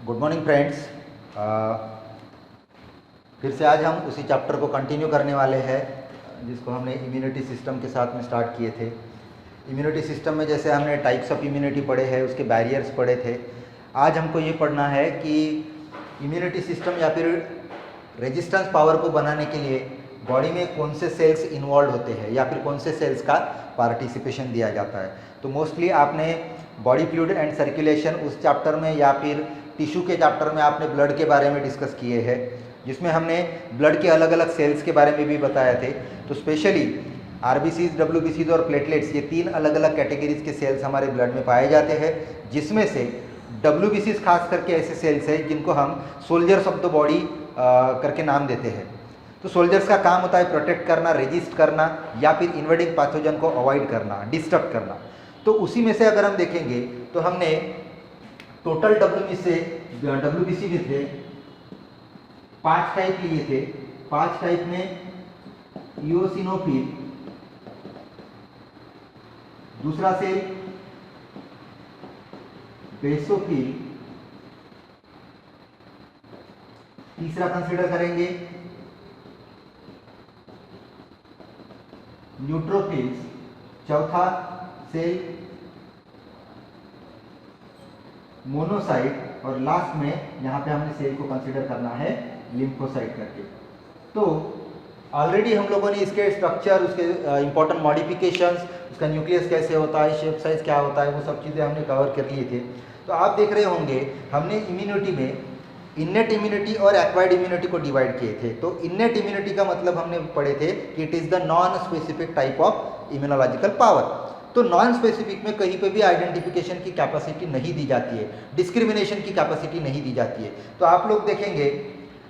Good morning friends. फिर से आज हम उसी चैप्टर को कंटिन्यू करने वाले हैं जिसको हमने इम्यूनिटी सिस्टम के साथ में स्टार्ट किए थे। इम्यूनिटी सिस्टम में जैसे हमने टाइप्स ऑफ इम्यूनिटी पढ़े हैं, उसके बैरियर्स पढ़े थे। आज हमको ये पढ़ना है कि इम्यूनिटी सिस्टम या फिर रेजिस्टेंस पावर को बनाने के लिए बॉडी में कौन से सेल्स इन्वॉल्व होते हैं या फिर कौन से सेल्स का पार्टिसिपेशन दिया जाता है। तो मोस्टली आपने बॉडी फ्लूइड एंड सर्कुलेशन उस चैप्टर में या फिर टिश्यू के चैप्टर में आपने ब्लड के बारे में डिस्कस किए हैं, जिसमें हमने ब्लड के अलग अलग सेल्स के बारे में भी बताया थे। तो स्पेशली आरबीसीज, डब्ल्यूबीसीज और प्लेटलेट्स, ये तीन अलग अलग कैटेगरीज के सेल्स हमारे ब्लड में पाए जाते हैं, जिसमें से डब्ल्यूबीसीज खास करके ऐसे सेल्स हैं जिनको हम सोल्जर्स ऑफ द बॉडी करके नाम देते हैं। तो सोल्जर्स का काम होता है प्रोटेक्ट करना, रेजिस्ट करना या फिर इन्वेडिंग पैथोजन को अवॉइड करना, डिस्टर्ब करना। तो उसी में से अगर हम देखेंगे तो हमने टोटल डब्ल्यूबीसी में थे 5 टाइप लिए थे। 5 टाइप में इओसिनोफिल, दूसरा सेल बेसोफिल, तीसरा कंसीडर करेंगे न्यूट्रोफिल्स, चौथा सेल मोनोसाइट और लास्ट में यहाँ पे हमने सेल को कंसीडर करना है लिम्फोसाइट करके। तो ऑलरेडी हम लोगों ने इसके स्ट्रक्चर, उसके इंपॉर्टेंट मॉडिफिकेशंस, उसका न्यूक्लियस कैसे होता है, शेप साइज क्या होता है, वो सब चीज़ें हमने कवर कर लिए थे। तो आप देख रहे होंगे हमने इम्यूनिटी में इन्नेट इम्यूनिटी और एक्वायर्ड इम्यूनिटी को डिवाइड किए थे। तो इन्नेट इम्यूनिटी का मतलब हमने पढ़े थे कि it is the non specific type of immunological power. तो नॉन स्पेसिफिक में कहीं पे भी आइडेंटिफिकेशन की कैपेसिटी नहीं दी जाती है, डिस्क्रिमिनेशन की कैपेसिटी नहीं दी जाती है। तो आप लोग देखेंगे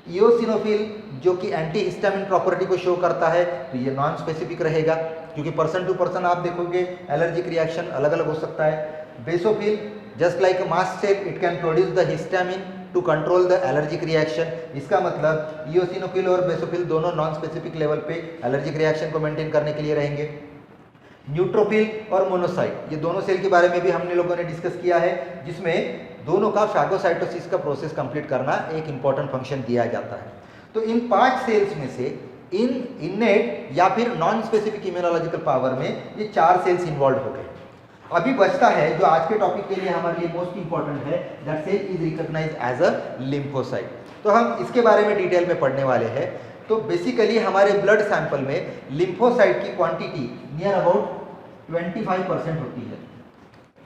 इओसिनोफिल जो कि एंटी हिस्टामिन प्रॉपर्टी को शो करता है, तो ये नॉन स्पेसिफिक रहेगा क्योंकि पर्सन टू पर्सन आप देखोगे एलर्जिक रिएक्शन अलग अलग हो सकता है। Basophil just like a mast cell, it can produce the histamine to control the allergic reaction. इसका मतलब इओसिनोफिल और बेसोफिल दोनों नॉन स्पेसिफिक लेवल पे एलर्जिक रिएक्शन को मेंटेन करने के लिए रहेंगे। न्यूट्रोफिल और मोनोसाइट, ये दोनों सेल के बारे में भी हमने लोगों ने डिस्कस किया है, जिसमें दोनों का फैगोसाइटोसिस का प्रोसेस कंप्लीट करना एक इंपॉर्टेंट फंक्शन दिया जाता है। तो इन 5 सेल्स में से इन्नेट या फिर नॉन स्पेसिफिक इम्यूनोलॉजिकल पावर में ये 4 सेल्स इन्वॉल्व हो गए। अभी बचता है जो आज के टॉपिक के लिए हमारे लिए मोस्ट इंपॉर्टेंट है, that cell is recognised as a lymphocyte. तो हम इसके बारे में डिटेल में पढ़ने वाले हैं। तो बेसिकली हमारे ब्लड सैंपल में लिम्फोसाइट की क्वांटिटी नियर अबाउट 25% होती है।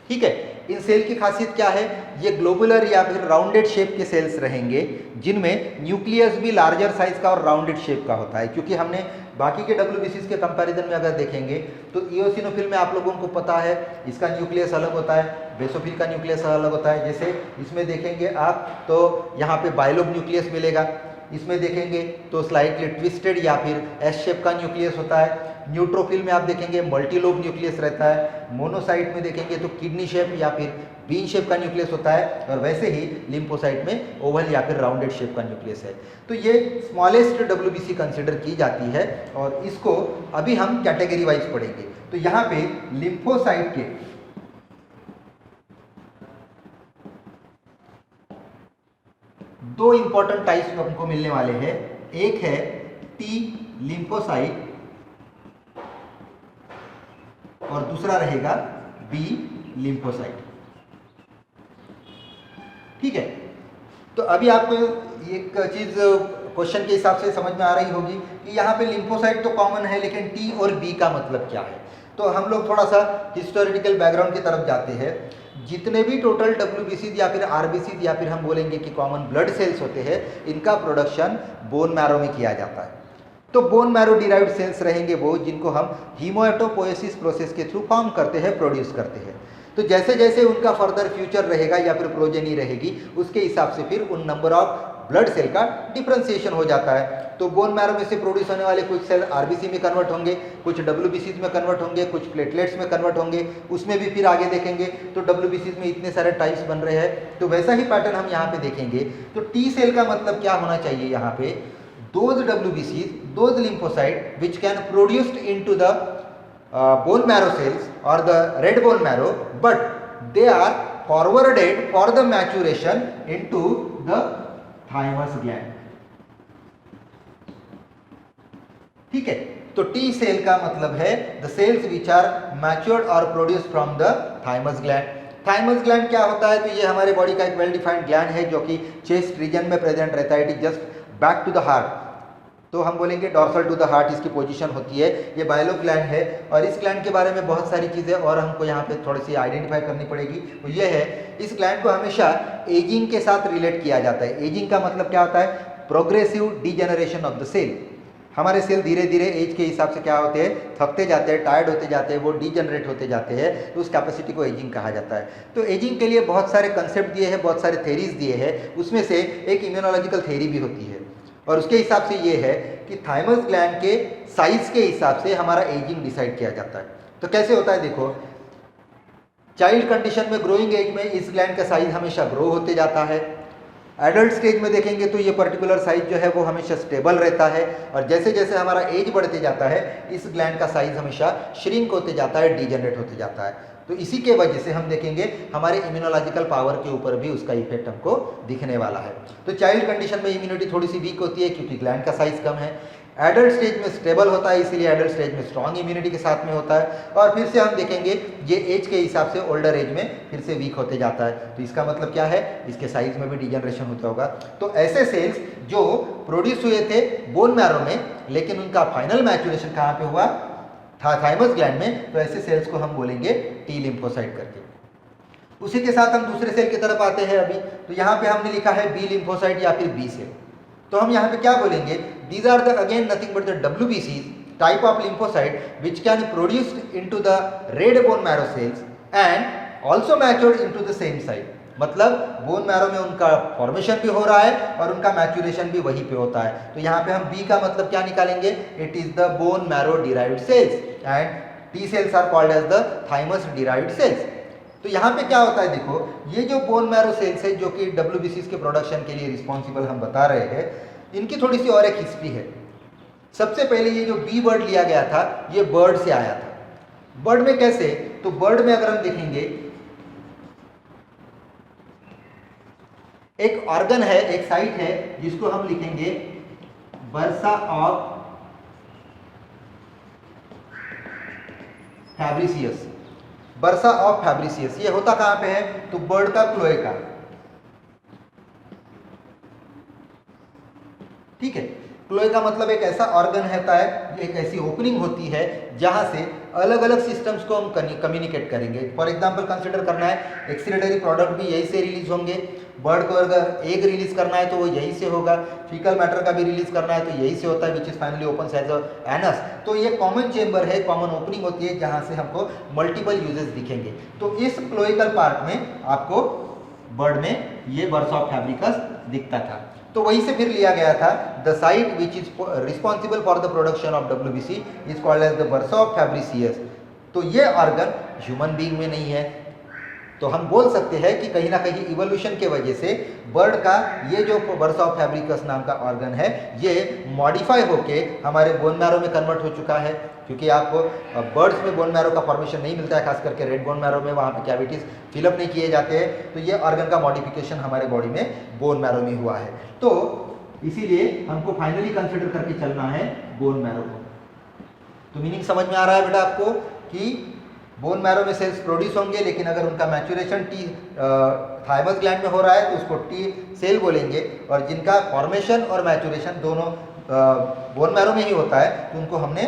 ठीक है, इन सेल की खासियत क्या है, ये ग्लोबुलर या फिर राउंडेड शेप के सेल्स रहेंगे, जिनमें न्यूक्लियस भी लार्जर साइज का और राउंडेड शेप का होता है। क्योंकि हमने बाकी के डब्ल्यूबीसीज के कंपैरिजन में अगर देखेंगे तो इओसिनोफिल में आप लोगों को पता है इसका न्यूक्लियस अलग होता है, बेसोफिल का न्यूक्लियस अलग होता है। जैसे इसमें देखेंगे आप तो यहाँ पे बाइलोब न्यूक्लियस मिलेगा, इसमें देखेंगे तो स्लाइटली ट्विस्टेड या फिर एस शेप का न्यूक्लियस होता है। न्यूट्रोफिल में आप देखेंगे मल्टीलोब न्यूक्लियस रहता है। मोनोसाइट में देखेंगे तो किडनी शेप या फिर बीन शेप का न्यूक्लियस होता है, और वैसे ही लिम्फोसाइट में ओवल या फिर राउंडेड शेप का न्यूक्लियस है। तो ये स्मॉलेस्ट डब्ल्यूबीसी कंसिडर की जाती है और इसको अभी हम कैटेगरी वाइज पढ़ेंगे। तो यहाँ पे लिम्फोसाइट के दो इंपॉर्टेंट टाइप्स हमको मिलने वाले हैं। एक है टी लिम्फोसाइट और दूसरा रहेगा बी लिम्फोसाइट। ठीक है, तो अभी आपको एक चीज क्वेश्चन के हिसाब से समझ में आ रही होगी कि यहाँ पे लिम्फोसाइट तो कॉमन है, लेकिन टी और बी का मतलब क्या है। तो हम लोग थोड़ा सा हिस्टोरिकल बैकग्राउंड की तरफ जाते हैं। जितने भी टोटल डब्ल्यूबीसी या फिर आरबीसी या फिर हम बोलेंगे कि कॉमन ब्लड सेल्स होते हैं, इनका प्रोडक्शन बोन मैरो में किया जाता है। तो बोन मैरो डिराइव्ड सेल्स रहेंगे वो, जिनको हम हीमोएटोपोएसिस प्रोसेस के थ्रू फॉर्म करते हैं, प्रोड्यूस करते हैं। तो जैसे जैसे उनका फर्दर फ्यूचर रहेगा या फिर प्रोजेनी रहेगी, उसके हिसाब से फिर उन नंबर ऑफ ब्लड सेल का डिफ्रेंसिएशन हो जाता है। तो बोन मैरो में से प्रोड्यूस होने वाले कुछ सेल आरबीसी में कन्वर्ट होंगे, कुछ डब्ल्यूबीसीज में कन्वर्ट होंगे, कुछ प्लेटलेट्स में कन्वर्ट होंगे। उसमें भी फिर आगे देखेंगे तो डब्ल्यूबीसीज में इतने सारे टाइप्स बन रहे हैं। तो वैसा ही पैटर्न हम यहाँ पे देखेंगे। तो टी सेल का मतलब क्या होना चाहिए यहाँ पे, those WBCs, those lymphocytes which can produced into the bone marrow cells or the red bone marrow, but they are forwarded for the maturation into the thymus gland. ठीक है, तो टी सेल का मतलब है the cells which are matured और produced from the thymus gland. Thymus gland क्या होता है? तो ये हमारे बॉडी का एक वेल डिफाइंड ग्लैंड है जो कि चेस्ट रीजन में प्रेजेंट रहता है। It is just back to the heart, तो हम बोलेंगे डॉर्सल टू द हार्ट इसकी पोजीशन होती है। ये बायलो ग्लैंड है और इस ग्लैंड के बारे में बहुत सारी चीज़ें और हमको यहाँ पे थोड़ी सी आइडेंटिफाई करनी पड़ेगी। वो ये है, इस ग्लैंड को हमेशा एजिंग के साथ रिलेट किया जाता है। एजिंग का मतलब क्या होता है? Progressive degeneration of the cell. हमारे सेल धीरे धीरे एज के हिसाब से क्या होते हैं? थकते जाते हैं, टायर्ड होते जाते हैं, वो डीजनरेट होते जाते हैं, तो उस कैपेसिटी को एजिंग कहा जाता है। तो एजिंग के लिए बहुत सारे कंसेप्ट दिए हैं, बहुत सारे थेरीज दिए हैं। उसमें से एक इम्यूनोलॉजिकल थेरी भी होती है और उसके हिसाब से ये है कि थाइमस ग्लैंड के साइज के हिसाब से हमारा एजिंग डिसाइड किया जाता है। तो कैसे होता है देखो, चाइल्ड कंडीशन में, ग्रोइंग एज में इस ग्लैंड का साइज हमेशा ग्रो होते जाता है। एडल्ट स्टेज में देखेंगे तो ये पर्टिकुलर साइज जो है वो हमेशा स्टेबल रहता है और जैसे जैसे हमारा एज बढ़ते जाता है इस ग्लैंड का साइज हमेशा श्रिंक होते जाता है, डीजनरेट होते जाता है। तो इसी के वजह से हम देखेंगे हमारे इम्यूनोलॉजिकल पावर के ऊपर भी उसका इफेक्ट हमको दिखने वाला है। तो चाइल्ड कंडीशन में इम्यूनिटी थोड़ी सी वीक होती है क्योंकि ग्लैंड का साइज कम है। एडल्ट स्टेज में स्टेबल होता है, इसीलिए एडल्ट स्टेज में स्ट्रॉन्ग इम्यूनिटी के साथ में होता है। और फिर से हम देखेंगे ये एज के हिसाब से ओल्डर एज में फिर से वीक होते जाता है। तो इसका मतलब क्या है? इसके साइज में भी डिजनरेशन होता होगा। तो ऐसे सेल्स जो प्रोड्यूस हुए थे बोन मैरो में, लेकिन उनका फाइनल मैच्योरेशन कहाँ पे हुआ? थाइमस ग्लैंड में। तो ऐसे सेल्स को हम बोलेंगे टी लिम्फोसाइट करके। उसी के साथ हम दूसरे सेल की तरफ आते हैं। अभी तो यहाँ पे हमने लिखा है बी लिम्फोसाइट या फिर बी सेल। तो हम यहाँ पे क्या बोलेंगे? These are the again nothing but the WBCs type of lymphocyte which can produced into the red bone marrow cells and also matured into the same site. मतलब bone marrow में उनका formation भी हो रहा है और उनका मैच्योरेशन भी वहीं पे होता है। तो यहाँ पे हम बी का मतलब क्या निकालेंगे? It is the bone marrow derived cells and T cells are called as the thymus derived cells. तो यहाँ पे क्या होता है देखो, ये जो बोन मैरो सेल्स है जो कि WBCs के प्रोडक्शन के लिए रिस्पॉन्सिबल हम बता रहे हैं, इनकी थोड़ी सी और एक हिस्ट्री है। सबसे पहले ये जो बी वर्ड लिया गया था ये बर्ड से आया था। बर्ड में कैसे? तो बर्ड में अगर हम देखेंगे एक ऑर्गन है, एक साइट है जिसको हम लिखेंगे बर्सा ऑफ फैब्रिसियस। बर्सा ऑफ फैब्रिसियस ये होता कहां पे है? तो बर्ड का क्लोएका। ठीक है, क्लोएका मतलब एक ऐसा ऑर्गन होता है, एक ऐसी ओपनिंग होती है जहां से अलग अलग सिस्टम्स को हम कम्युनिकेट करेंगे। फॉर एग्जांपल कंसिडर करना है, एक्सक्रीटरी प्रोडक्ट भी यहीं से रिलीज होंगे। बर्ड को अगर एग रिलीज करना है तो वो यहीं से होगा। फीकल मैटर का भी रिलीज करना है तो यहीं से होता है, which is finally open as anus. तो ये कॉमन चेंबर है, कॉमन ओपनिंग होती है जहां से हमको मल्टीपल यूजेस दिखेंगे। तो इस क्लोइकल पार्ट में आपको बर्ड में ये बर्सा ऑफ फैब्रिकस दिखता था। तो वहीं से फिर लिया गया था the site which is responsible for the production of WBC is called as the bursa of Fabricius. तो ये ऑर्गन ह्यूमन बीइंग में नहीं है। तो हम बोल सकते हैं कि कहीं ना कहीं इवोल्यूशन के वजह से बर्ड का ये जो बर्सा ऑफ फैब्रिकस नाम का ऑर्गन है ये मॉडिफाई होके हमारे बोन मैरो में कन्वर्ट हो चुका है। क्योंकि आपको बर्ड्स में बोन मैरो का फॉर्मेशन नहीं मिलता है, खास करके रेड बोन मैरो में, वहाँ पे कैविटीज फिलअप नहीं किए जाते हैं। तो ये ऑर्गन का मॉडिफिकेशन हमारे बॉडी में बोन मैरो में हुआ है। तो इसीलिए हमको फाइनली कंसिडर करके चलना है बोन मैरो को। तो मीनिंग समझ में आ रहा है बेटा आपको कि बोन मैरो में सेल्स प्रोड्यूस होंगे, लेकिन अगर उनका मैच्योरेशन टी थाइमस ग्लैंड में हो रहा है तो उसको टी सेल बोलेंगे, और जिनका फॉर्मेशन और मैच्योरेशन दोनों बोन मैरो में ही होता है तो उनको हमने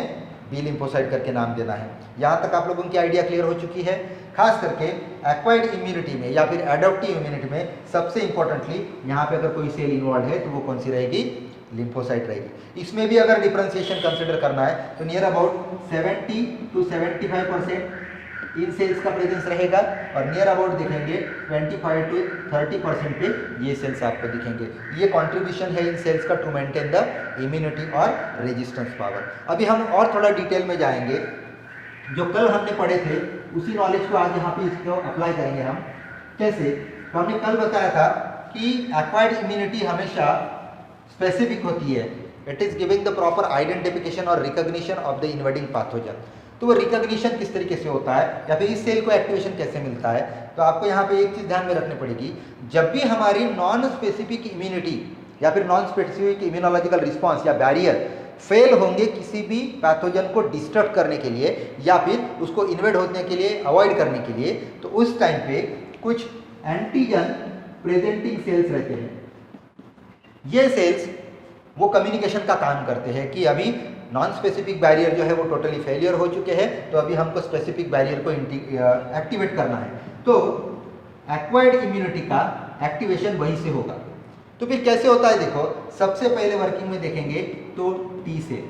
बी लिम्फोसाइट करके नाम देना है। यहाँ तक आप लोगों की आइडिया क्लियर हो चुकी है। खास करके एक्वायर्ड इम्यूनिटी में या फिर एडॉप्टिव इम्यूनिटी में सबसे इंपॉर्टेंटली यहाँ पे अगर कोई सेल इन्वॉल्व है तो वो कौन सी रहेगी? लिम्फोसाइट रहेगी। इसमें भी अगर डिफरेंशिएशन कंसिडर करना है तो नियर अबाउट 70 to 75% इन सेल्स का प्रेजेंस रहेगा और नियर अबाउट देखेंगे 25 to 30% पे ये सेल्स आपको दिखेंगे। ये कंट्रीब्यूशन है इन सेल्स का टू मेंटेन द इम्यूनिटी और रेजिस्टेंस पावर। अभी हम और थोड़ा डिटेल में जाएंगे। जो कल हमने पढ़े थे उसी नॉलेज को आज यहाँ पे इसको अप्लाई करेंगे हम। कैसे? तो हमने कल बताया था कि एक्वायर्ड इम्यूनिटी हमेशा स्पेसिफिक होती है। It is giving the proper identification और recognition of the invading pathogen. तो वो रिकॉग्निशन किस तरीके से होता है या फिर इस सेल को एक्टिवेशन कैसे मिलता है। तो आपको यहाँ पे एक चीज़ ध्यान में रखनी पड़ेगी, जब भी हमारी नॉन स्पेसिफिक इम्यूनिटी या फिर नॉन स्पेसिफिक इम्यूनोलॉजिकल रिस्पॉन्स या बैरियर फेल होंगे किसी भी पैथोजन को डिस्ट्रक्ट करने के लिए या फिर उसको इन्वेड होने के लिए, अवॉइड करने के लिए, तो उस टाइम पे कुछ एंटीजन प्रेजेंटिंग सेल्स रहते हैं। ये सेल्स वो कम्युनिकेशन का काम करते हैं कि अभी नॉन स्पेसिफिक बैरियर जो है वो टोटली फेलियर हो चुके हैं, तो अभी हमको स्पेसिफिक बैरियर को एक्टिवेट करना है। तो एक्वायर्ड इम्यूनिटी का एक्टिवेशन वहीं से होगा। तो फिर कैसे होता है, देखो सबसे पहले वर्किंग में देखेंगे तो टी सेल।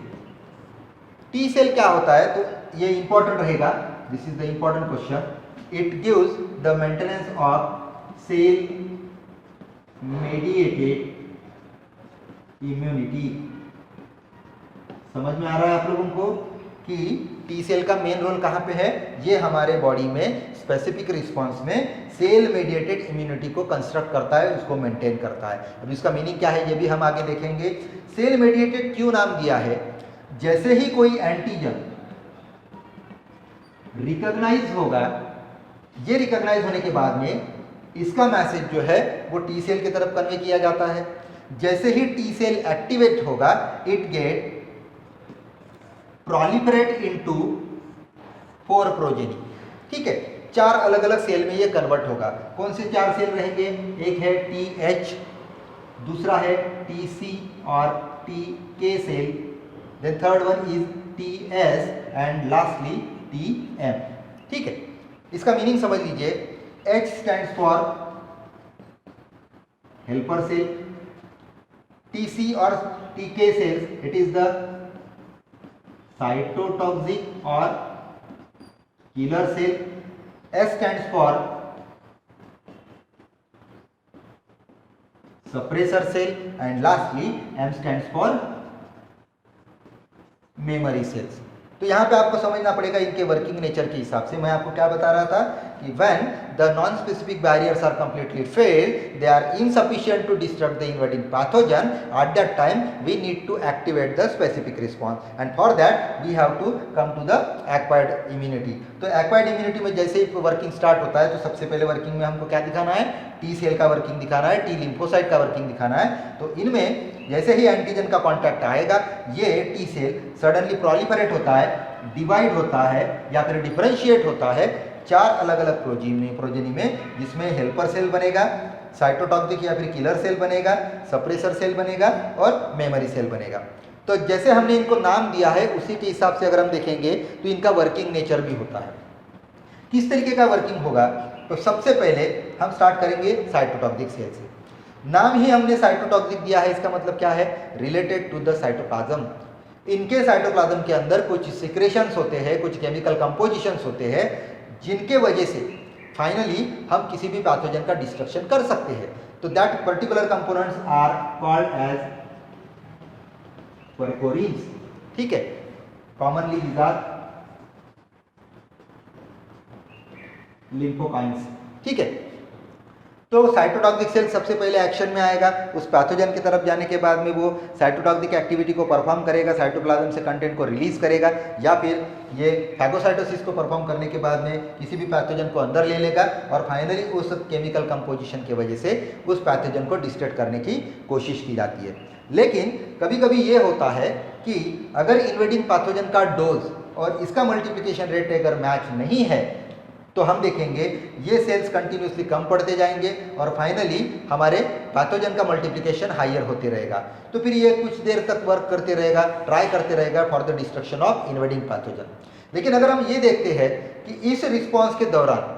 टी सेल क्या होता है, तो ये इंपॉर्टेंट रहेगा, this is the important question. It gives the maintenance of cell mediated immunity. समझ में आ रहा है आप लोगों को कि टी सेल का मेन रोल कहाँ पे है, ये हमारे बॉडी में स्पेसिफिक रिस्पांस में सेल मेडिएटेड इम्यूनिटी को कंस्ट्रक्ट करता है, उसको मेंटेन करता है। अब इसका मीनिंग क्या है ये भी हम आगे देखेंगे। सेल मेडिएटेड क्यों नाम दिया है, जैसे ही कोई एंटीजन रिकॉग्नाइज होगा, ये रिकॉग्नाइज होने के बाद में इसका मैसेज जो है वो टी सेल की तरफ कन्वे किया जाता है। जैसे ही टी सेल एक्टिवेट होगा, it get proliferate into 4 progeny. ठीक है, 4 अलग अलग सेल में ये कन्वर्ट होगा। कौन से 4 सेल रहेंगे, एक है TH, दूसरा है TC और TK cell, then third one is TS and lastly TM। ठीक है, इसका मीनिंग समझ लीजिए। H stands for helper cell, TC और TK cells it is the cytotoxic और killer cell. S stands for suppressor cell and lastly M stands for memory cells। तो यहाँ पे आपको समझना पड़ेगा इनके वर्किंग नेचर के हिसाब से। मैं आपको क्या बता रहा था कि when the non-specific barriers are completely failed, they are insufficient to disrupt the invading pathogen. At that time, we need to activate the specific response, and for that we have to come to the acquired immunity। तो acquired immunity में जैसे ही working start होता है, तो सबसे पहले working में हमको क्या दिखाना है, टी सेल का वर्किंग दिखाना है, टी लिम्फोसाइट का वर्किंग दिखाना है। तो इनमें जैसे ही एंटीजन का कांटेक्ट आएगा, ये टी सेल सडनली प्रोलिफरेट होता है, डिवाइड होता है या फिर डिफरेंशिएट होता है 4 अलग अलग प्रोजेनी में, जिसमें हेल्पर सेल बनेगा, साइटोटॉक्सिक या फिर किलर सेल बनेगा, सप्रेसर सेल बनेगा और मेमोरी सेल बनेगा। तो जैसे हमने इनको नाम दिया है उसी के हिसाब से अगर हम देखेंगे तो इनका वर्किंग नेचर भी होता है। किस तरीके का वर्किंग होगा, तो सबसे पहले हम स्टार्ट करेंगे साइटोटॉक्सिक सेल से। नाम ही हमने साइटोटॉक्सिक दिया है, इसका मतलब क्या है, रिलेटेड टू द साइटोप्लाज्म। इनके साइटोप्लाज्म के अंदर कुछ सिक्रेशंस होते हैं, कुछ केमिकल कंपोजिशंस होते हैं, जिनके वजह से फाइनली हम किसी भी पैथोजन का डिस्ट्रक्शन कर सकते हैं। तो that particular components are called as perforins. ठीक है, कॉमनली दीज आर लिम्फोकाइन्स। ठीक है, तो साइटोटॉक्सिक सेल सबसे पहले एक्शन में आएगा, उस पैथोजन की तरफ जाने के बाद में वो साइटोटॉक्सिक एक्टिविटी को परफॉर्म करेगा, साइटोप्लाज्म से कंटेंट को रिलीज करेगा, या फिर ये फैगोसाइटोसिस को परफॉर्म करने के बाद में किसी भी पैथोजन को अंदर ले लेगा और फाइनली उस केमिकल कंपोजिशन की वजह से उस पैथोजन को डिस्ट्रैक्ट करने की कोशिश की जाती है। लेकिन कभी कभी ये होता है कि अगर इन्वेडिंग पैथोजन का डोज और इसका मल्टीप्लिकेशन रेट अगर मैच नहीं है, तो हम देखेंगे ये सेल्स कंटिन्यूसली कम पड़ते जाएंगे और फाइनली हमारे पैथोजन का मल्टीप्लिकेशन हायर होते रहेगा। तो फिर ये कुछ देर तक वर्क करते रहेगा, ट्राई करते रहेगा for the destruction of invading pathogen. लेकिन अगर हम ये देखते हैं कि इस रिस्पॉन्स के दौरान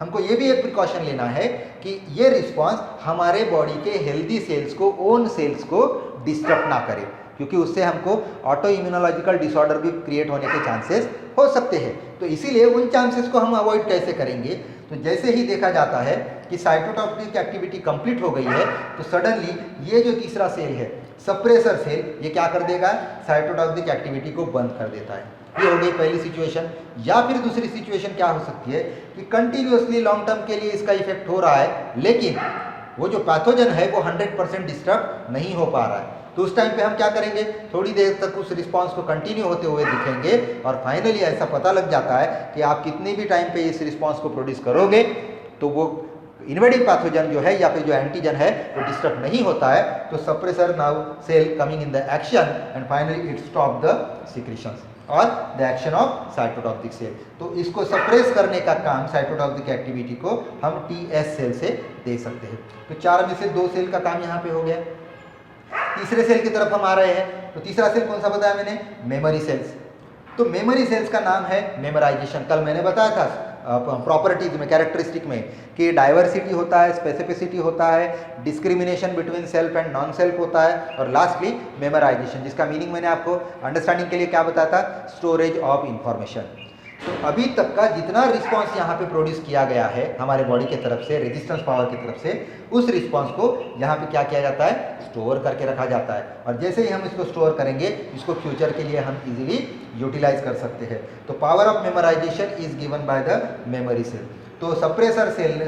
हमको ये भी एक प्रिकॉशन लेना है कि ये रिस्पॉन्स हमारे बॉडी के हेल्दी सेल्स को, ओन सेल्स को डिस्टर्ब ना करे, क्योंकि उससे हमको ऑटो इम्यूनोलॉजिकल डिसऑर्डर भी क्रिएट होने के चांसेस हो सकते हैं। तो इसीलिए उन चांसेस को हम अवॉइड कैसे करेंगे, तो जैसे ही देखा जाता है कि साइटोटॉक्सिक एक्टिविटी कंप्लीट हो गई है, तो सडनली ये जो तीसरा सेल है सप्रेसर सेल, ये क्या कर देगा, साइटोटॉक्सिक एक्टिविटी को बंद कर देता है। ये हो गई पहली सिचुएशन। या फिर दूसरी सिचुएशन क्या हो सकती है कि कंटिन्यूसली लॉन्ग टर्म के लिए इसका इफेक्ट हो रहा है, लेकिन वो जो पैथोजन है वो 100% डिस्टर्ब नहीं हो पा रहा है। तो उस टाइम पे हम क्या करेंगे, थोड़ी देर तक उस रिस्पॉन्स को कंटिन्यू होते हुए दिखेंगे और फाइनली ऐसा पता लग जाता है कि आप कितने भी टाइम पे इस रिस्पॉन्स को प्रोड्यूस करोगे तो वो इन्वेडिंग पैथोजन जो है या फिर जो एंटीजन है वो डिस्टर्ब नहीं होता है। तो suppressor now cell coming in the action and finally it stop the secretions और the action of cytotoxic cell. तो इसको सप्रेस करने का काम साइटोटॉक्सिक एक्टिविटी को हम टीएस सेल से दे सकते हैं। तो 4 में से 2 सेल का काम यहाँ पे हो गया। तीसरे सेल की तरफ हम आ रहे हैं। तो तीसरा सेल कौन सा बताया मैंने, मेमोरी सेल्स। तो मेमोरी सेल्स का नाम है मेमोराइजेशन। कल मैंने बताया था प्रॉपर्टीज में, कैरेक्टरिस्टिक में कि डाइवर्सिटी होता है, स्पेसिफिसिटी होता है, discrimination between self and non self होता है और लास्टली मेमोराइजेशन, जिसका मीनिंग मैंने आपको अंडरस्टैंडिंग के लिए क्या बताया था, स्टोरेज ऑफ इंफॉर्मेशन। तो अभी तक का जितना रिस्पांस यहाँ पे प्रोड्यूस किया गया है हमारे बॉडी की तरफ से, रेजिस्टेंस पावर की तरफ से, उस रिस्पांस को यहाँ पे क्या किया जाता है, स्टोर करके रखा जाता है। और जैसे ही हम इसको स्टोर करेंगे इसको फ्यूचर के लिए हम इजीली यूटिलाइज कर सकते हैं। तो power of memorisation is given by the memory cell. तो सप्रेसर सेल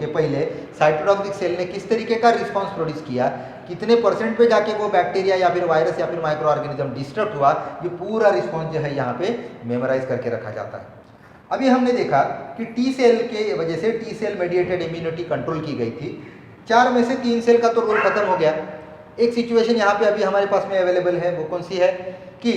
के पहले साइटोटॉक्सिक सेल ने किस तरीके का रिस्पांस प्रोड्यूस किया, कितने परसेंट पे जाके वो बैक्टीरिया या फिर वायरस या फिर माइक्रो ऑर्गेनिज्म डिस्टर्ब हुआ, ये पूरा रिस्पांस जो है यहाँ पे मेमोराइज करके रखा जाता है। अभी हमने देखा कि टी सेल के वजह से T cell mediated immunity control की गई थी। 4 में से 3 सेल का तो रोल खत्म हो गया। एक सिचुएशन यहाँ पे अभी हमारे पास में अवेलेबल है, वो कौन सी है कि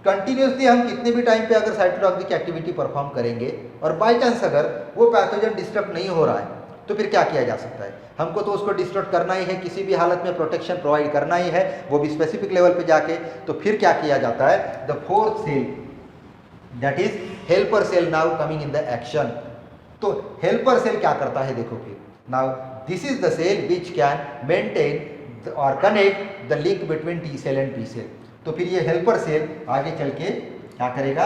कंटिन्यूसली हम कितने भी टाइम पे अगर साइटोटॉक्सिक एक्टिविटी परफॉर्म करेंगे और बाय चांस अगर वो पैथोजन डिस्टर्ब नहीं हो रहा है तो फिर क्या किया जा सकता है, हमको तो उसको डिस्ट्रॉय करना ही है, किसी भी हालत में प्रोटेक्शन प्रोवाइड करना ही है, वो भी स्पेसिफिक लेवल पे जाके। तो फिर क्या किया जाता है, the fourth cell that is helper cell now coming in the action. तो हेल्पर सेल क्या करता है, देखो फिर now this is the cell which can maintain और connect the link between T cell and B cell. तो फिर ये हेल्पर सेल आगे चल के क्या करेगा,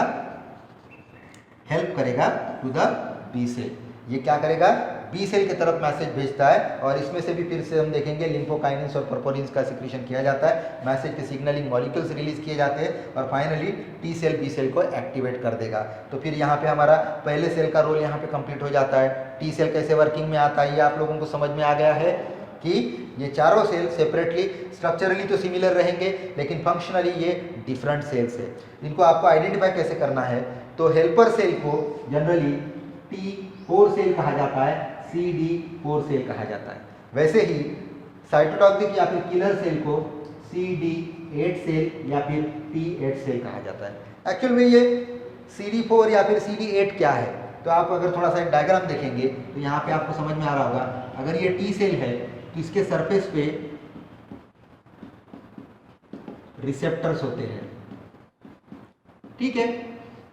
हेल्प करेगा टू द बी सेल। ये क्या करेगा, बी सेल की तरफ मैसेज भेजता है और इसमें से भी फिर से हम देखेंगे लिम्फोकाइनिन्स और परपोरिन्स का सिक्रीशन किया जाता है, मैसेज के सिग्नलिंग मॉलिक्यूल्स रिलीज किए जाते हैं और finally T cell B cell को एक्टिवेट कर देगा। तो फिर यहाँ पे हमारा पहले सेल का रोल यहाँ पे कंप्लीट हो जाता है। टी सेल कैसे वर्किंग में आता है ये आप लोगों को समझ में आ गया है कि ये चारों सेल सेपरेटली स्ट्रक्चरली तो सिमिलर रहेंगे लेकिन फंक्शनली ये डिफरेंट सेल्स है। इनको आपको आइडेंटिफाई कैसे करना है, तो हेल्पर सेल को जनरली T4 सेल कहा जाता है, CD4 सेल कहा जाता है। वैसे ही साइटोटॉक्सिक या फिर किलर सेल को CD8 सेल या फिर T8 सेल कहा जाता है। एक्चुअल में ये CD4 या फिर CD8 क्या है, तो आप अगर थोड़ा सा एक डायग्राम देखेंगे तो यहाँ पे आपको समझ में आ रहा होगा। अगर ये टी सेल है तो इसके सरफेस पे रिसेप्टर्स होते हैं, ठीक है।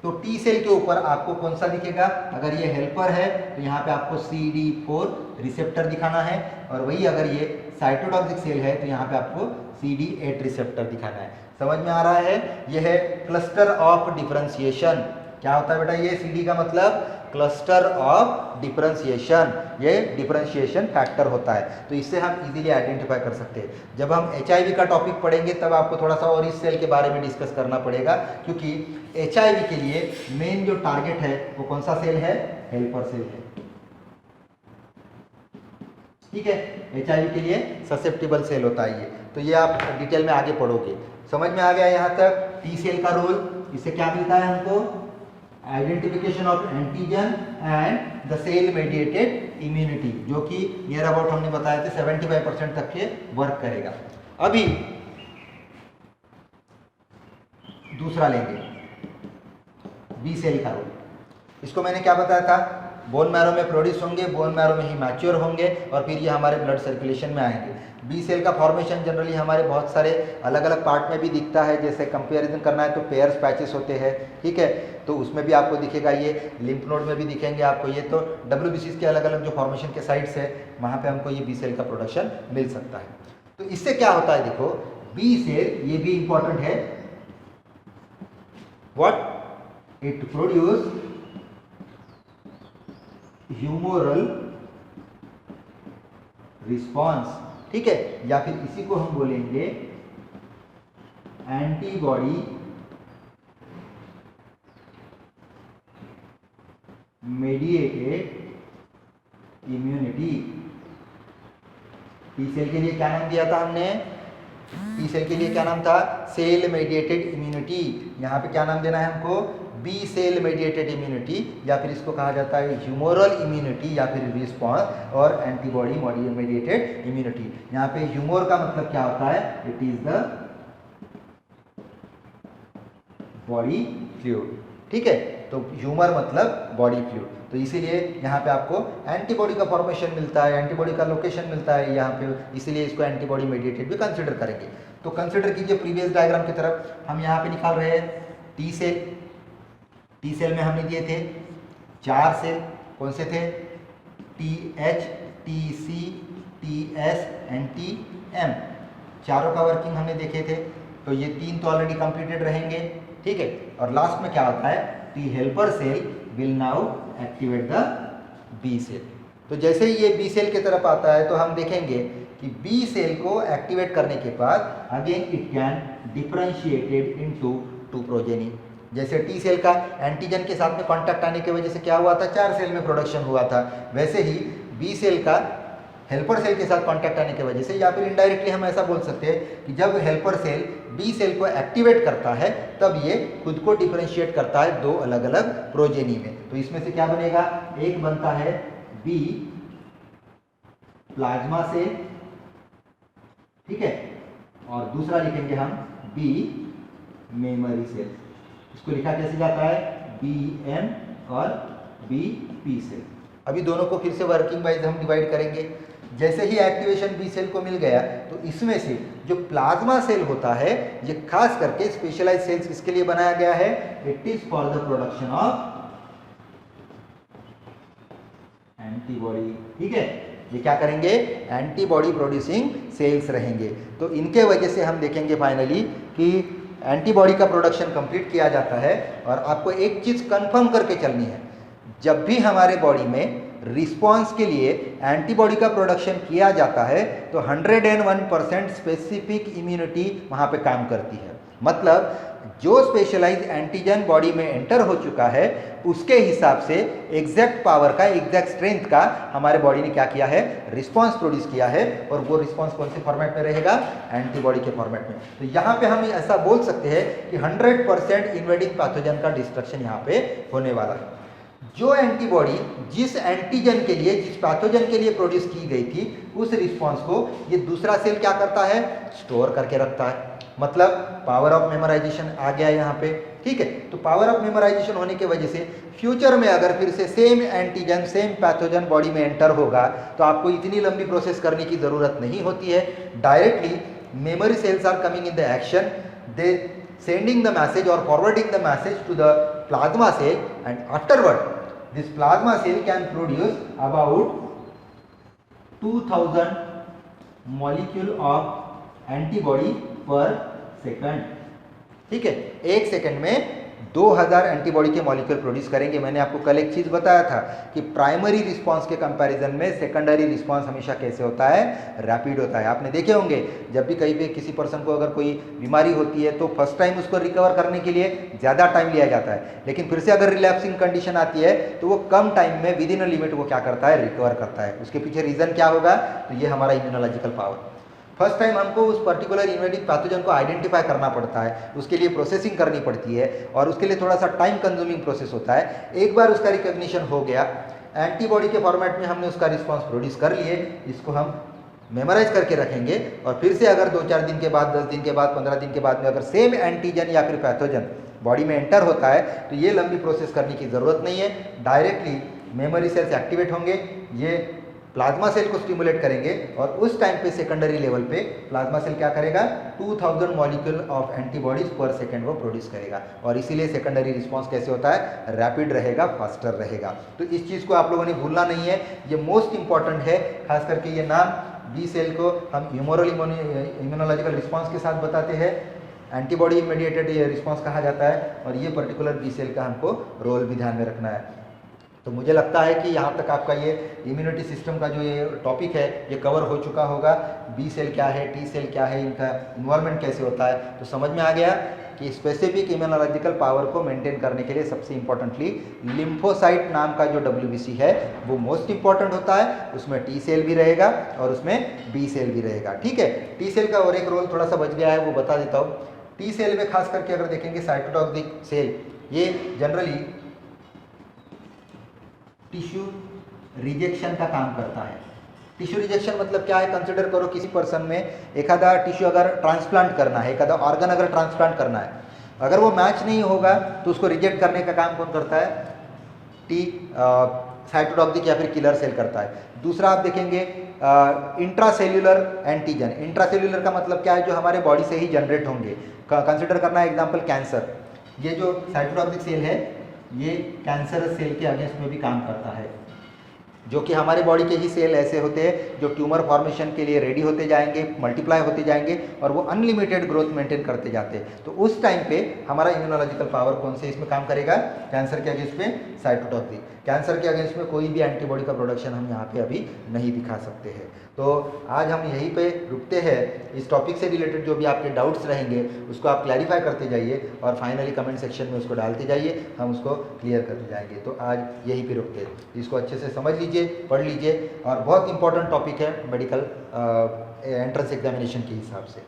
तो टी सेल के ऊपर आपको कौन सा दिखेगा, अगर ये हेल्पर है तो यहाँ पे आपको CD4 रिसेप्टर दिखाना है और वही अगर ये साइटोटॉक्सिक सेल है तो यहाँ पे आपको CD8 रिसेप्टर दिखाना है। समझ में आ रहा है, ये है क्लस्टर ऑफ डिफरेंशिएशन। क्या होता है बेटा, ये CD का मतलब क्लस्टर ऑफ डिफरेंशिएशन, ये डिफरेंशिएशन फैक्टर होता है। तो इससे हम इजीली आइडेंटिफाई कर सकते हैं। जब हम HIV का टॉपिक पढ़ेंगे तब आपको थोड़ा सा और इस सेल के बारे में डिस्कस करना पड़ेगा, क्योंकि HIV के लिए मेन जो टारगेट है वो कौन सा सेल है, हेल्पर सेल है, ठीक है। HIV के लिए ससेप्टिबल सेल होता है ये, तो ये आप डिटेल में आगे पढ़ोगे। समझ में आ गया यहाँ तक टी सेल का रोल। इससे क्या मिलता है हमको, identification of antigen and the cell mediated immunity, जो कि नियर अबाउट हमने बताया था 75% तक के वर्क करेगा। अभी दूसरा लेंगे बी सेल का रोल। इसको मैंने क्या बताया था, बोन मैरो में प्रोड्यूस होंगे, बोन मैरो में ही मैच्योर होंगे और फिर ये हमारे ब्लड सर्कुलेशन में आएंगे। बी सेल का फॉर्मेशन जनरली हमारे बहुत सारे अलग अलग पार्ट में भी दिखता है। जैसे कंपेरिजन करना है तो पेयर्स पैचेस होते हैं, ठीक है, तो उसमें भी आपको दिखेगा, ये लिम्फ नोड में भी दिखेंगे आपको। ये तो WBCs के अलग अलग जो फॉर्मेशन के साइट्स है वहाँ पे हमको ये बी सेल का प्रोडक्शन मिल सकता है। तो इससे क्या होता है, देखो बी सेल, ये भी इंपॉर्टेंट है, what it produce humoral response, ठीक है, या फिर इसी को हम बोलेंगे antibody mediated immunity. T cell के लिए क्या नाम दिया था हमने, टी सेल के लिए क्या नाम था? Cell mediated immunity. यहाँ पे क्या नाम देना है हमको? बी सेल मेडिएटेड इम्यूनिटी, या फिर इसको कहा जाता है ह्यूमोरल इम्यूनिटी या फिर रिस्पॉन्स और एंटीबॉडी मेडिएटेड इम्यूनिटी। यहाँ पे ह्यूमोर का मतलब क्या होता है? It is the body fluid. ठीक है, तो ह्यूमर मतलब बॉडी फ्लूइड, तो इसीलिए यहाँ पे आपको एंटीबॉडी का फॉर्मेशन मिलता है, एंटीबॉडी का लोकेशन मिलता है यहाँ पे, इसीलिए इसको एंटीबॉडी मेडिएटेड भी कंसिडर करेंगे। तो कंसिडर कीजिए प्रीवियस डायग्राम की तरफ, हम यहाँ पे निकाल रहे हैं टी सेल। टी सेल में हमने दिए थे 4 सेल, कौन से थे? TH, TC, TS and TM, चारों का वर्किंग हमने देखे थे। तो ये 3 तो ऑलरेडी कंप्लीटेड रहेंगे। ठीक है, और लास्ट में क्या होता है? T helper cell will now activate the B cell. तो जैसे ही ये बी सेल की तरफ आता है तो हम देखेंगे कि बी सेल को एक्टिवेट करने के बाद again it can differentiated into 2 progeny. जैसे टी सेल का एंटीजन के साथ में कांटेक्ट आने की वजह से क्या हुआ था? 4 सेल में प्रोडक्शन हुआ था। वैसे ही बी सेल का हेल्पर सेल के साथ कांटेक्ट आने की वजह से, या फिर इनडायरेक्टली हम ऐसा बोल सकते हैं कि जब हेल्पर सेल बी सेल को एक्टिवेट करता है तब ये खुद को डिफरेंशिएट करता है 2 अलग अलग प्रोजेनी में। तो इसमें से क्या बनेगा? एक बनता है बी प्लाज्मा सेल, ठीक है, और दूसरा लिखेंगे हम बी मेमोरी सेल। इसको लिखा कैसे जाता है? BM और BP सेल। अभी दोनों को फिर से वर्किंग वाइज हम डिवाइड करेंगे। जैसे ही एक्टिवेशन बी सेल को मिल गया तो इसमें से जो प्लाज्मा सेल होता है ये खास करके स्पेशलाइज सेल्स किसके लिए बनाया गया है? It is for the production of antibody. ठीक है, ये क्या करेंगे? एंटीबॉडी प्रोड्यूसिंग सेल्स रहेंगे। तो इनके वजह से हम देखेंगे फाइनली कि एंटीबॉडी का प्रोडक्शन कंप्लीट किया जाता है। और आपको एक चीज कंफर्म करके चलनी है, जब भी हमारे बॉडी में रिस्पॉन्स के लिए एंटीबॉडी का प्रोडक्शन किया जाता है तो 101% स्पेसिफिक इम्यूनिटी वहाँ पे काम करती है। मतलब जो स्पेशलाइज एंटीजन बॉडी में एंटर हो चुका है उसके हिसाब से एग्जैक्ट पावर का, एग्जैक्ट स्ट्रेंथ का हमारे बॉडी ने क्या किया है? रिस्पॉन्स प्रोड्यूस किया है। और वो रिस्पॉन्स कौन से फॉर्मेट में रहेगा? एंटीबॉडी के फॉर्मेट में। तो यहाँ पे हम ऐसा बोल सकते हैं कि 100% इन्वेडिंग पैथोजन का डिस्ट्रक्शन यहाँ पे होने वाला है। जो एंटीबॉडी जिस एंटीजन के लिए, जिस पैथोजन के लिए प्रोड्यूस की गई थी, उस रिस्पॉन्स को ये दूसरा सेल क्या करता है? स्टोर करके रखता है। मतलब पावर ऑफ मेमोराइजेशन आ गया यहाँ पे। ठीक है, तो पावर ऑफ मेमोराइजेशन होने की वजह से फ्यूचर में अगर फिर से same antigen, same pathogen body में एंटर होगा तो आपको इतनी लंबी प्रोसेस करने की जरूरत नहीं होती है। Directly memory cells are coming in the action, they sending the message or forwarding the message to the plasma cell, and afterward this plasma cell can produce about 2000 molecule of antibody per second। ठीक है, 1 second में 2000 antibody के molecule produce करेंगे। मैंने आपको कल एक चीज़ बताया था कि प्राइमरी रिस्पांस के कंपैरिजन में सेकेंडरी रिस्पांस हमेशा कैसे होता है? रैपिड होता है। आपने देखे होंगे जब भी कहीं पे किसी पर्सन को अगर कोई बीमारी होती है तो फर्स्ट टाइम उसको रिकवर करने के लिए ज़्यादा टाइम लिया जाता है, लेकिन फिर से अगर रिलैप्सिंग कंडीशन आती है तो वो कम टाइम में विद इन अ लिमिट वो क्या करता है? रिकवर करता है। उसके पीछे रीज़न क्या होगा? तो ये हमारा इम्यूनोलॉजिकल पावर। फर्स्ट टाइम हमको उस पर्टिकुलर इन्वेडिंग पैथोजन को आइडेंटिफाई करना पड़ता है, उसके लिए प्रोसेसिंग करनी पड़ती है और उसके लिए थोड़ा सा टाइम कंज्यूमिंग प्रोसेस होता है। एक बार उसका रिकॉग्निशन हो गया, एंटीबॉडी के फॉर्मेट में हमने उसका रिस्पांस प्रोड्यूस कर लिए, इसको हम मेमोराइज करके रखेंगे और फिर से अगर 2-4 दिन के बाद, 10 दिन के बाद, 15 दिन के बाद में अगर सेम एंटीजन या फिर पैथोजन बॉडी में एंटर होता है तो ये लंबी प्रोसेस करने की ज़रूरत नहीं है। डायरेक्टली मेमोरी सेल्स एक्टिवेट होंगे, ये प्लाज्मा सेल को स्टिमुलेट करेंगे और उस टाइम पे सेकेंडरी लेवल पे प्लाज्मा सेल क्या करेगा? 2000 मॉलिक्यूल ऑफ एंटीबॉडीज पर सेकेंड वो प्रोड्यूस करेगा और इसीलिए सेकेंडरी रिस्पांस कैसे होता है? रैपिड रहेगा, फास्टर रहेगा। तो इस चीज़ को आप लोगों ने भूलना नहीं है, ये मोस्ट इंपॉर्टेंट है। खास करके ये नाम बी सेल को हम ह्यूमोरल इम्यूनोलॉजिकल रिस्पांस के साथ बताते हैं, एंटीबॉडी मेडिएटेड ये रिस्पांस कहा जाता है और ये पर्टिकुलर बी सेल का हमको रोल भी ध्यान में रखना है। तो मुझे लगता है कि यहाँ तक आपका ये इम्यूनिटी सिस्टम का जो ये टॉपिक है ये कवर हो चुका होगा। बी सेल क्या है, टी सेल क्या है, इनका इन्वॉल्वमेंट कैसे होता है, तो समझ में आ गया। कि स्पेसिफिक इम्यूनोलॉजिकल पावर को मेंटेन करने के लिए सबसे इंपॉर्टेंटली लिम्फोसाइट नाम का जो WBC है वो मोस्ट इंपॉर्टेंट होता है। उसमें टी सेल भी रहेगा और उसमें बी सेल भी रहेगा। ठीक है, टी सेल का और एक रोल थोड़ा सा बच गया है, वो बता देता हूँ। टी सेल में खास करके अगर देखेंगे साइटोटॉक्सिक सेल, ये जनरली टिश्यू रिजेक्शन का काम करता है। टिश्यू रिजेक्शन मतलब क्या है, कंसिडर करो किसी पर्सन में एखादा टिश्यू अगर ट्रांसप्लांट करना है, एखादा ऑर्गन अगर ट्रांसप्लांट करना है, अगर वो मैच नहीं होगा तो उसको रिजेक्ट करने का काम कौन करता है, साइटोटॉक्सिक या फिर किलर सेल करता है। दूसरा आप देखेंगे इंट्रासेल्यूलर एंटीजन। इंट्रासेल्यूलर का मतलब क्या है, जो हमारे बॉडी से ही जनरेट होंगे। कंसिडर करना है एग्जांपल कैंसर, ये जो साइटोटॉक्सिक सेल है ये कैंसरस सेल के अगेंस्ट में भी काम करता है, जो कि हमारे बॉडी के ही सेल ऐसे होते हैं जो ट्यूमर फॉर्मेशन के लिए रेडी होते जाएंगे, मल्टीप्लाई होते जाएंगे और वो अनलिमिटेड ग्रोथ मेंटेन करते जाते हैं। तो उस टाइम पे हमारा इम्यूनोलॉजिकल पावर कौन से इसमें काम करेगा, कैंसर के अगेंस्ट में साइटोटॉक्सिक। कैंसर के अगेंस्ट में कोई भी एंटीबॉडी का प्रोडक्शन हम यहाँ पे अभी नहीं दिखा सकते हैं। तो आज हम यहीं पे रुकते हैं। इस टॉपिक से रिलेटेड जो भी आपके डाउट्स रहेंगे उसको आप क्लैरिफाई करते जाइए और फाइनली कमेंट सेक्शन में उसको डालते जाइए, हम उसको क्लियर करते जाएंगे। तो आज यहीं पे रुकते हैं। इसको अच्छे से समझ लीजिए, पढ़ लीजिए और बहुत इंपॉर्टेंट टॉपिक है मेडिकल एंट्रेंस एग्जामिनेशन के हिसाब से।